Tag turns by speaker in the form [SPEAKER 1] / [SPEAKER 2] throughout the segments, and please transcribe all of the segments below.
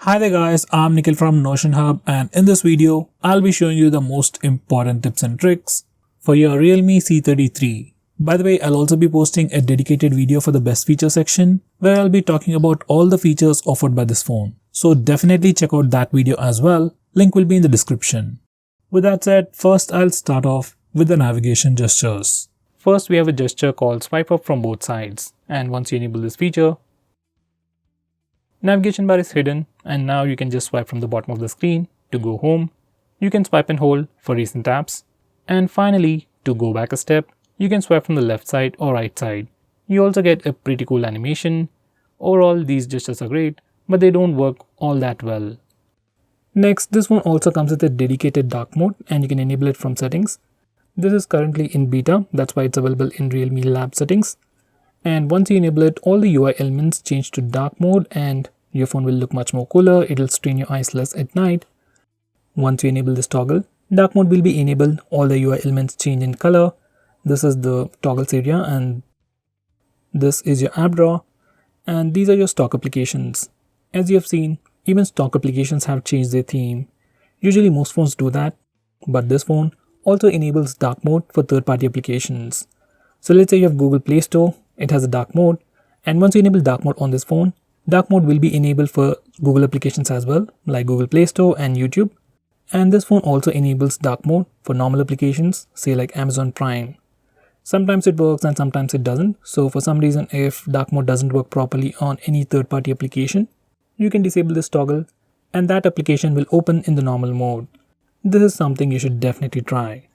[SPEAKER 1] Hi there guys, I'm Nikhil from Notion Hub, and in this video, I'll be showing you the most important tips and tricks for your Realme C33. By the way, I'll also be posting a dedicated video for the best feature section where I'll be talking about all the features offered by this phone. So definitely check out that video as well, link will be in the description. With that said, first I'll start off with the navigation gestures. First we have a gesture called swipe up from both sides, and once you enable this feature, navigation bar is hidden and now you can just swipe from the bottom of the screen to go home. You can swipe and hold for recent apps. And finally, to go back a step, you can swipe from the left side or right side. You also get a pretty cool animation. Overall, these gestures are great, but they don't work all that well. Next, this one also comes with a dedicated dark mode and you can enable it from settings. This is currently in beta, that's why it's available in Realme Lab settings. And once you enable it, all the UI elements change to dark mode and your phone will look much more cooler, it will strain your eyes less at night. Once you enable this toggle, dark mode will be enabled, all the UI elements change in color. This is the toggles area and this is your app drawer, and these are your stock applications. As you have seen, even stock applications have changed their theme. Usually most phones do that, but this phone also enables dark mode for third-party applications. So let's say you have Google Play Store, it has a dark mode, and once you enable dark mode on this phone, dark mode will be enabled for Google applications as well, like Google Play Store and YouTube. And this phone also enables dark mode for normal applications, say like Amazon Prime. Sometimes it works and sometimes it doesn't. So for some reason, if dark mode doesn't work properly on any third-party application, you can disable this toggle and that application will open in the normal mode. This is something you should definitely try.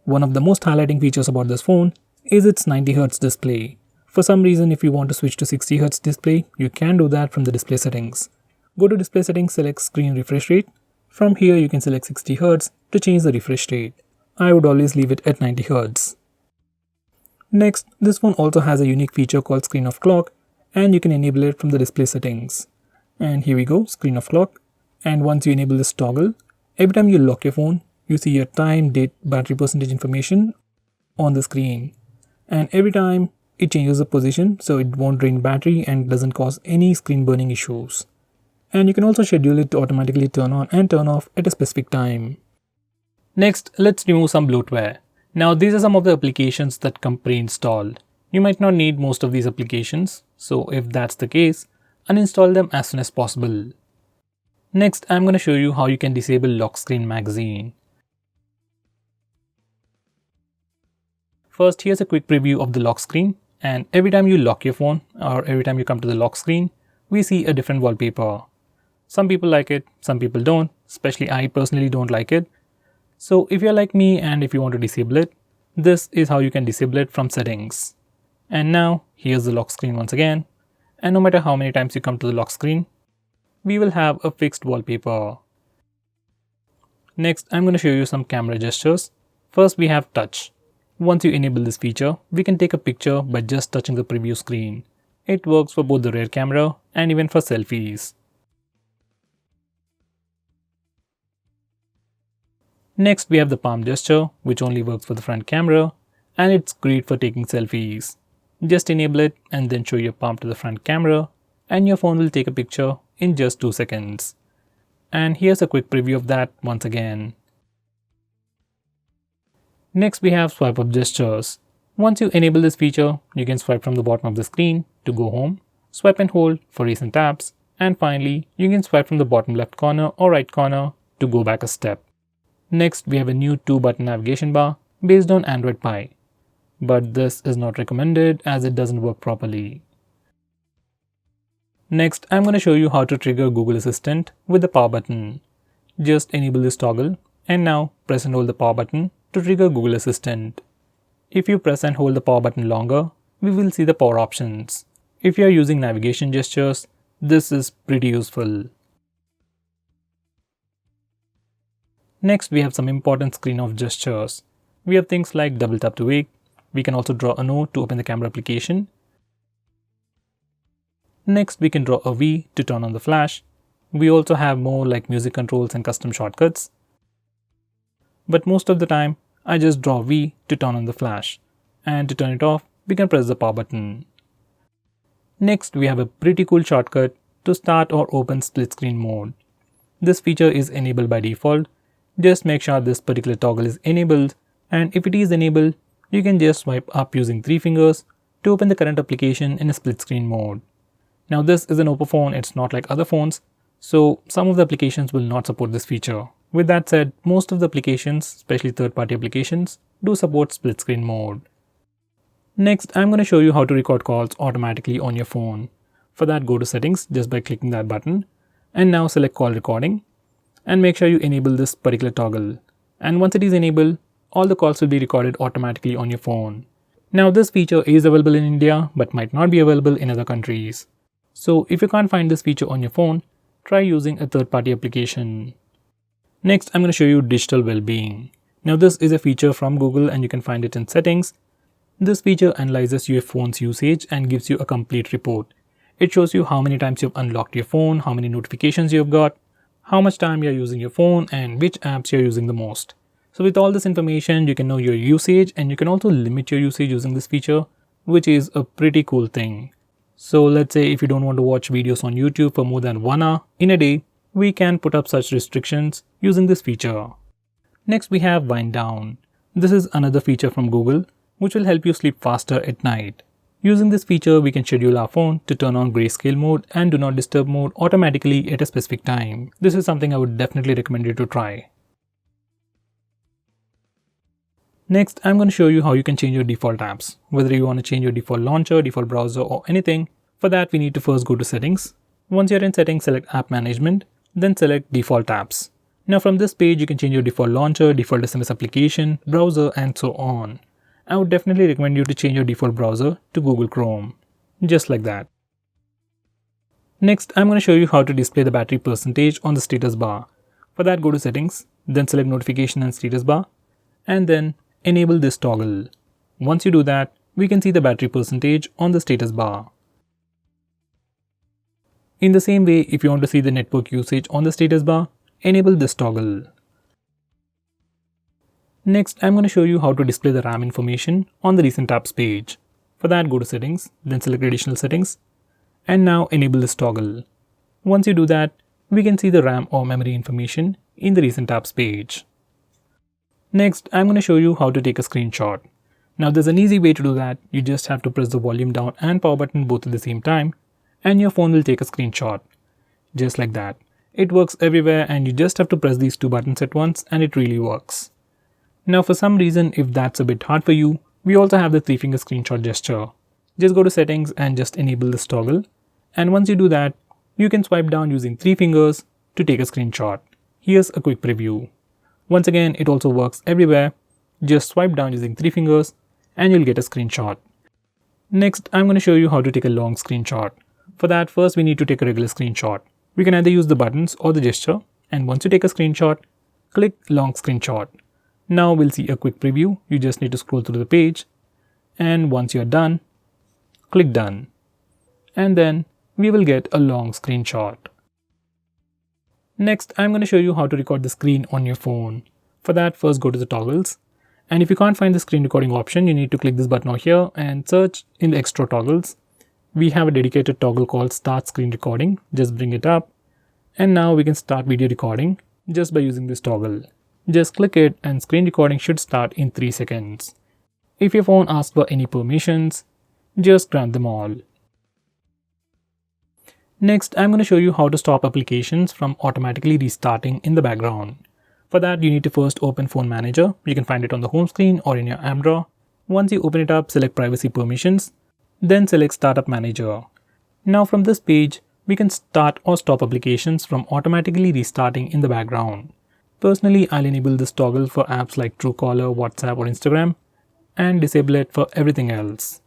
[SPEAKER 1] One of the most highlighting features about this phone is its 90Hz display. For some reason, if you want to switch to 60Hz display, you can do that from the display settings. Go to display settings, select screen refresh rate. From here, you can select 60Hz to change the refresh rate. I would always leave it at 90Hz. Next, this phone also has a unique feature called screen of clock, and you can enable it from the display settings. And here we go, screen of clock. And once you enable this toggle, every time you lock your phone, you see your time, date, battery percentage information on the screen. And every time it changes the position, so it won't drain battery and doesn't cause any screen burning issues. And you can also schedule it to automatically turn on and turn off at a specific time. Next, let's remove some bloatware. Now these are some of the applications that come pre-installed. You might not need most of these applications, so if that's the case, uninstall them as soon as possible. Next, I'm going to show you how you can disable lock screen magazine. First, here's a quick preview of the lock screen, and every time you lock your phone or every time you come to the lock screen, we see a different wallpaper. Some people like it, some people don't, especially I personally don't like it. So if you're like me and if you want to disable it, this is how you can disable it from settings. And now, here's the lock screen once again, and no matter how many times you come to the lock screen, we will have a fixed wallpaper. Next, I'm going to show you some camera gestures. First, we have touch. Once you enable this feature, we can take a picture by just touching the preview screen. It works for both the rear camera and even for selfies. Next, we have the palm gesture, which only works for the front camera, and it's great for taking selfies. Just enable it and then show your palm to the front camera, and your phone will take a picture in just 2 seconds. And here's a quick preview of that once again. Next, we have swipe up gestures. Once you enable this feature, you can swipe from the bottom of the screen to go home, swipe and hold for recent apps, and finally, you can swipe from the bottom left corner or right corner to go back a step. Next, we have a new 2-button navigation bar based on Android Pie. But this is not recommended as it doesn't work properly. Next, I'm going to show you how to trigger Google Assistant with the power button. Just enable this toggle and now press and hold the power button to trigger Google Assistant. If you press and hold the power button longer, we will see the power options. If you are using navigation gestures, this is pretty useful. Next, we have some important screen off gestures. We have things like double tap to wake. We can also draw a note to open the camera application. Next, we can draw a V to turn on the flash. We also have more like music controls and custom shortcuts. But most of the time, I just draw V to turn on the flash. And to turn it off, we can press the power button. Next, we have a pretty cool shortcut to start or open split screen mode. This feature is enabled by default. Just make sure this particular toggle is enabled, and if it is enabled, you can just swipe up using 3 fingers to open the current application in a split screen mode. Now this is an Oppo phone, it's not like other phones, so some of the applications will not support this feature. With that said, most of the applications, especially third-party applications, do support split screen mode. Next, I'm going to show you how to record calls automatically on your phone. For that, go to settings just by clicking that button, and now select call recording, and make sure you enable this particular toggle. And once it is enabled, all the calls will be recorded automatically on your phone. Now this feature is available in India but might not be available in other countries. So if you can't find this feature on your phone, try using a third-party application. Next, I'm going to show you digital well-being. Now this is a feature from Google and you can find it in settings. This feature analyzes your phone's usage and gives you a complete report. It shows you how many times you've unlocked your phone, how many notifications you've got, how much time you're using your phone, and which apps you're using the most. So with all this information, you can know your usage, and you can also limit your usage using this feature, which is a pretty cool thing. So let's say if you don't want to watch videos on YouTube for more than 1 hour in a day, we can put up such restrictions using this feature. Next we have wind down. This is another feature from Google, which will help you sleep faster at night. Using this feature, we can schedule our phone to turn on grayscale mode and do not disturb mode automatically at a specific time. This is something I would definitely recommend you to try. Next, I'm going to show you how you can change your default apps. Whether you want to change your default launcher, default browser or anything, for that we need to first go to settings. Once you're in settings, select app management, then select default apps. Now from this page, you can change your default launcher, default SMS application, browser and so on. I would definitely recommend you to change your default browser to Google Chrome. Just like that. Next, I'm going to show you how to display the battery percentage on the status bar. For that, go to settings, then select notification and status bar, and then enable this toggle. Once you do that, we can see the battery percentage on the status bar. In the same way, if you want to see the network usage on the status bar, enable this toggle. Next, I'm going to show you how to display the RAM information on the recent apps page. For that, go to settings, then select additional settings, and now enable this toggle. Once you do that, we can see the RAM or memory information in the recent apps page. Next, I'm going to show you how to take a screenshot. Now there's an easy way to do that. You just have to press the volume down and power button both at the same time, and your phone will take a screenshot. Just like that. It works everywhere and you just have to press these 2 buttons at once and it really works. Now for some reason, if that's a bit hard for you, we also have the 3-finger screenshot gesture. Just go to settings and just enable this toggle. And once you do that, you can swipe down using 3 fingers to take a screenshot. Here's a quick preview. Once again, it also works everywhere. Just swipe down using 3 fingers and you'll get a screenshot. Next, I'm going to show you how to take a long screenshot. For that, first we need to take a regular screenshot. We can either use the buttons or the gesture, and once you take a screenshot, click long screenshot. Now we'll see a quick preview. You just need to scroll through the page, and once you're done, click done. And then we will get a long screenshot. Next, I'm going to show you how to record the screen on your phone. For that, first go to the toggles. And if you can't find the screen recording option, you need to click this button over here and search in the extra toggles. We have a dedicated toggle called Start Screen Recording. Just bring it up. And now we can start video recording just by using this toggle. Just click it and screen recording should start in 3 seconds. If your phone asks for any permissions, just grant them all. Next, I'm going to show you how to stop applications from automatically restarting in the background. For that, you need to first open Phone Manager. You can find it on the home screen or in your app drawer. Once you open it up, select Privacy Permissions, then select Startup Manager. Now from this page, we can start or stop applications from automatically restarting in the background. Personally, I'll enable this toggle for apps like Truecaller, WhatsApp or Instagram, and disable it for everything else.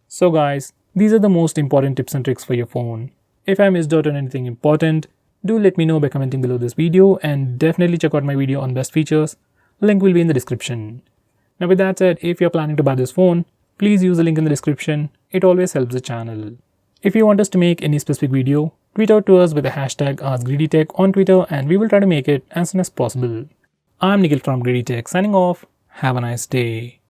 [SPEAKER 1] So guys, these are the most important tips and tricks for your phone. If I missed out on anything important, do let me know by commenting below this video, and definitely check out my video on best features. Link will be in the description. Now with that said, if you're planning to buy this phone, please use the link in the description. It always helps the channel. If you want us to make any specific video, tweet out to us with the hashtag AskGreedyTech on Twitter and we will try to make it as soon as possible. I'm Nikhil from GreedyTech signing off. Have a nice day.